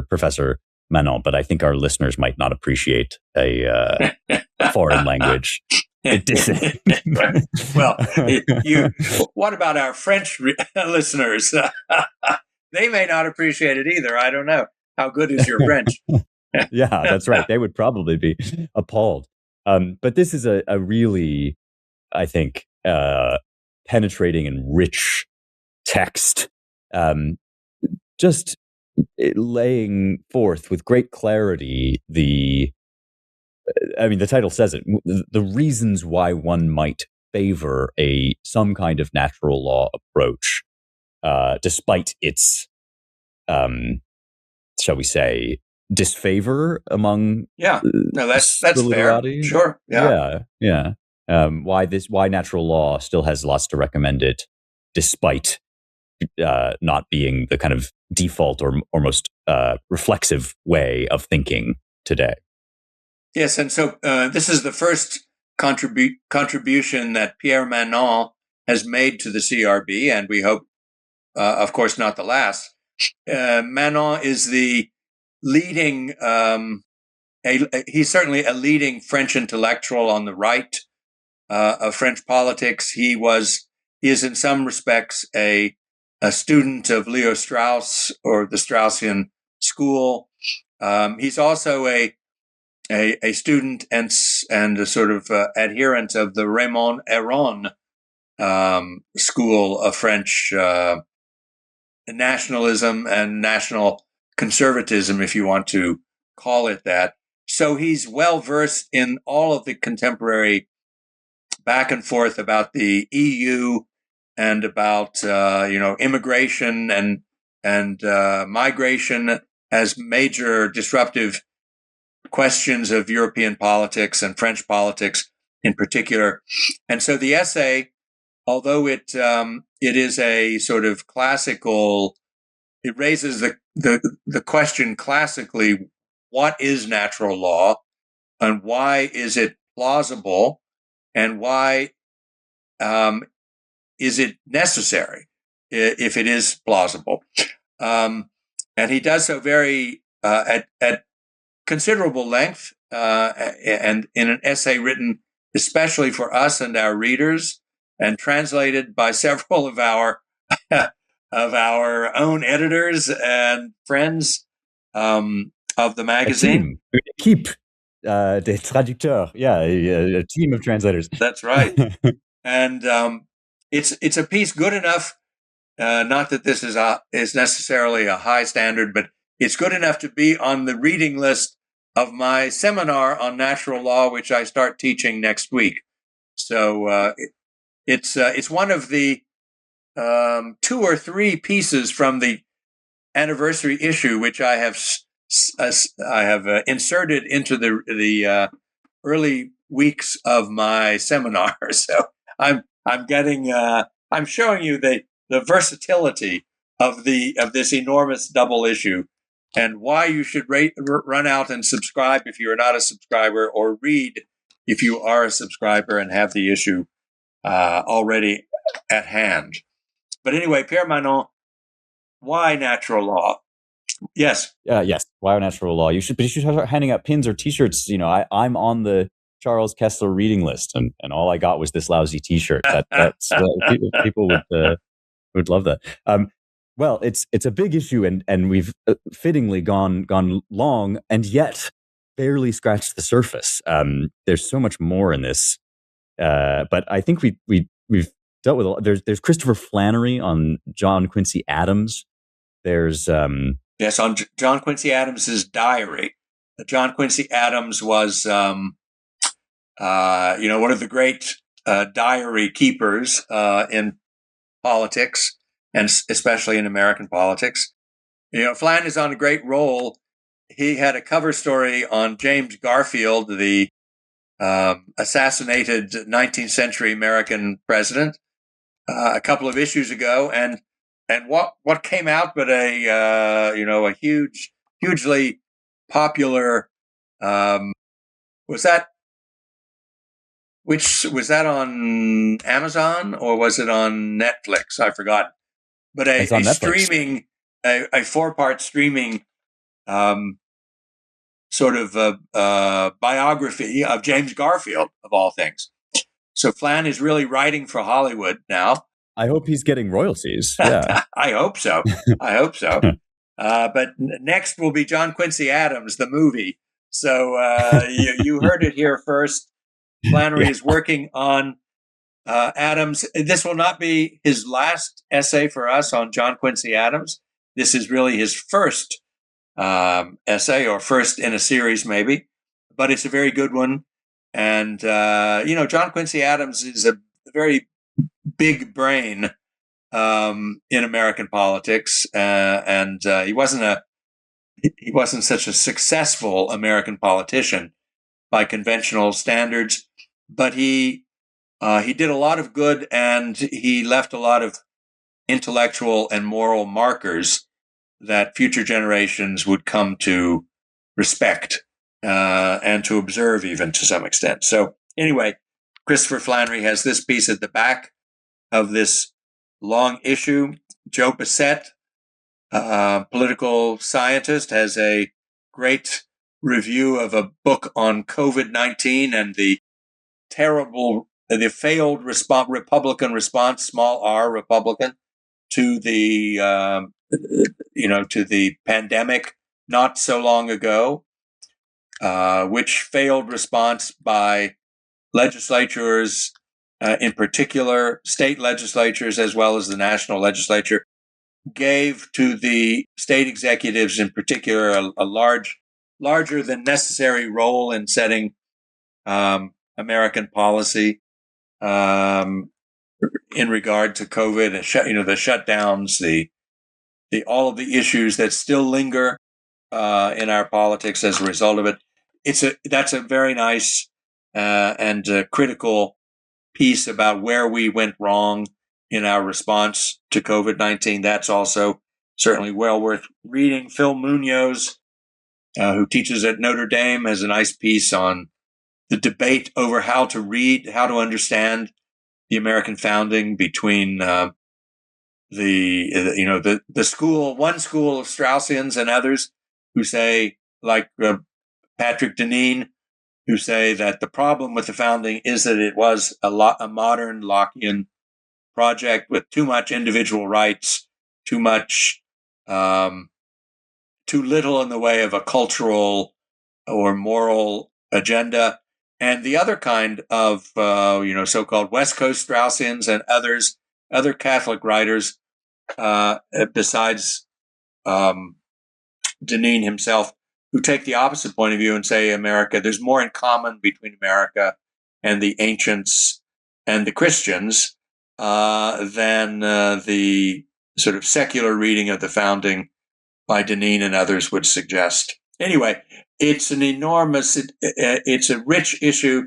Professor Manon, but I think our listeners might not appreciate a foreign language edition. Well, what about our French listeners? They may not appreciate it either. I don't know. How good is your French? Yeah, that's right. They would probably be appalled. But this is a really, I think, penetrating and rich text, just laying forth with great clarity the title says it, the reasons why one might favor some kind of natural law approach, despite its, shall we say, disfavor among that's the fair. literati. Sure. Yeah. Why natural law still has lots to recommend it, despite not being the kind of default or most reflexive way of thinking today. Yes, and so this is the first contribution that Pierre Manon has made to the CRB, and we hope, of course, not the last. Manon is the leading, he's certainly a leading French intellectual on the right of French politics. He is in some respects a student of Leo Strauss or the Straussian school. He's also a student and a sort of adherent of the Raymond Aron school of French nationalism and national conservatism, if you want to call it that. so he's well versed in all of the contemporary back and forth about the EU and about immigration and migration as major disruptive questions of European politics and French politics in particular. And so the essay, although it is a sort of classical, it raises the question classically: what is natural law, and why is it plausible, and why is it necessary if it is plausible? And he does so very at considerable length, and in an essay written especially for us and our readers, and translated by several of our own editors and friends of the magazine. Keep des traducteurs, a team of translators. That's right. And it's a piece good enough. Not that this is necessarily a high standard, but it's good enough to be on the reading list of my seminar on natural law, which I start teaching next week. So it's one of the 2 or 3 pieces from the anniversary issue, which I have inserted into the early weeks of my seminar. So I'm showing you the versatility of this enormous double issue, and why you should run out and subscribe if you are not a subscriber, or read if you are a subscriber and have the issue already at hand. But anyway, Pierre Manon, why natural law? Yes. Yes. Why natural law? You should start handing out pins or T-shirts. I'm on the Charles Kesler reading list, and all I got was this lousy T-shirt. That's people would love that. Well, it's a big issue, and we've fittingly gone long, and yet barely scratched the surface. There's so much more in this, but I think we've dealt with a lot. There's Christopher Flannery on John Quincy Adams. There's yes, on John Quincy Adams's diary. John Quincy Adams was one of the great diary keepers in politics, and especially in American politics. Flann is on a great roll. He had a cover story on James Garfield, the assassinated 19th century American president, a couple of issues ago, and what came out but a hugely popular was that on Amazon or was it on Netflix? I forgot. But a 4-part streaming sort of biography of James Garfield, of all things. So Flann is really writing for Hollywood now. I hope he's getting royalties. Yeah, I hope so. But next will be John Quincy Adams, the movie. So you heard it here first. Flannery is working on Adams. This will not be his last essay for us on John Quincy Adams. This is really his first essay, or first in a series, maybe. But it's a very good one. And, John Quincy Adams is a very big brain in American politics. And he wasn't such a successful American politician by conventional standards, but he did a lot of good, and he left a lot of intellectual and moral markers that future generations would come to respect and to observe, even to some extent. So anyway, Christopher Flannery has this piece at the back of this long issue. Joe Bassett, political scientist, has a great review of a book on COVID-19 and the failed Republican response, small r Republican, to the to the pandemic not so long ago, which failed response by legislatures, in particular state legislatures as well as the national legislature, gave to the state executives in particular a large larger than necessary role in setting American policy in regard to COVID and the shutdowns, the all of the issues that still linger in our politics as a result of it. That's a very nice and critical piece about where we went wrong in our response to COVID-19. That's also certainly well worth reading. Phil Munoz, who teaches at Notre Dame, has a nice piece on the debate over how to understand the American founding between the school, one school of Straussians and others who say, like Patrick Deneen, who say that the problem with the founding is that it was a modern Lockean project with too much individual rights, too little in the way of a cultural or moral agenda. And the other kind of, so-called West Coast Straussians and other Catholic writers, besides Deneen himself, who take the opposite point of view and say there's more in common between America and the ancients and the Christians than the sort of secular reading of the founding by Deneen and others would suggest. Anyway, it's it's a rich issue.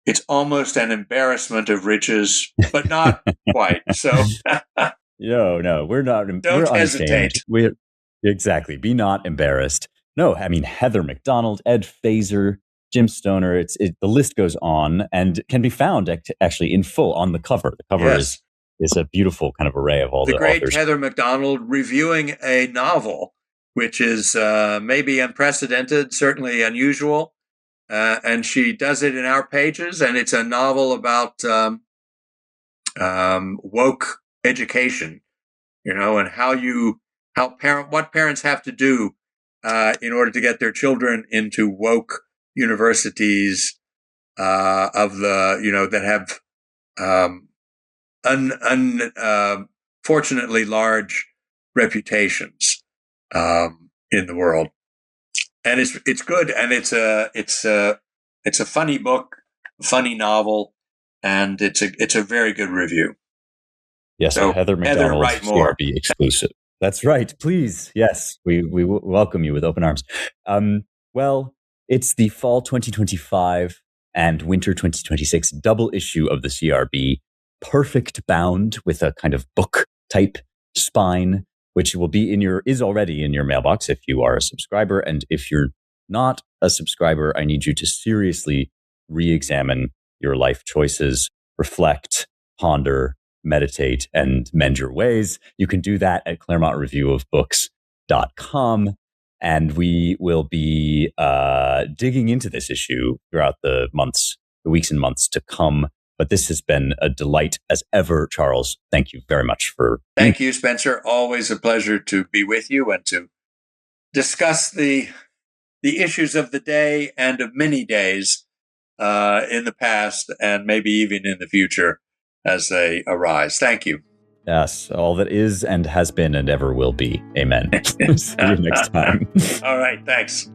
It's almost an embarrassment of riches, but not quite. So, no, we're not. Don't we're hesitate. Exactly. Be not embarrassed. No, I mean, Heather McDonald, Ed Fazer, Jim Stoner. The list goes on and can be found actually in full on the cover. The cover is a beautiful kind of array of all the great authors. Heather McDonald reviewing a novel, which is maybe unprecedented, certainly unusual. And she does it in our pages, and it's a novel about woke education, and what parents have to do in order to get their children into woke universities that have unfortunately large reputations in the world. And it's good, and it's a funny book, funny novel, and it's a very good review. Yes, so Heather McDonald, CRB exclusive. That's right. Please, yes, we welcome you with open arms. Well, it's the fall 2025 and winter 2026 double issue of the CRB, perfect bound with a kind of book type spine, which is already in your mailbox if you are a subscriber. And if you're not a subscriber, I need you to seriously re-examine your life choices, reflect, ponder, meditate, and mend your ways. You can do that at ClaremontReviewOfBooks.com. And we will be digging into this issue throughout the weeks and months to come. But this has been a delight as ever, Charles. Thank you very much for... Thank you, Spencer. Always a pleasure to be with you and to discuss the issues of the day and of many days in the past and maybe even in the future as they arise. Thank you. Yes, all that is and has been and ever will be. Amen. See you next time. All right. Thanks.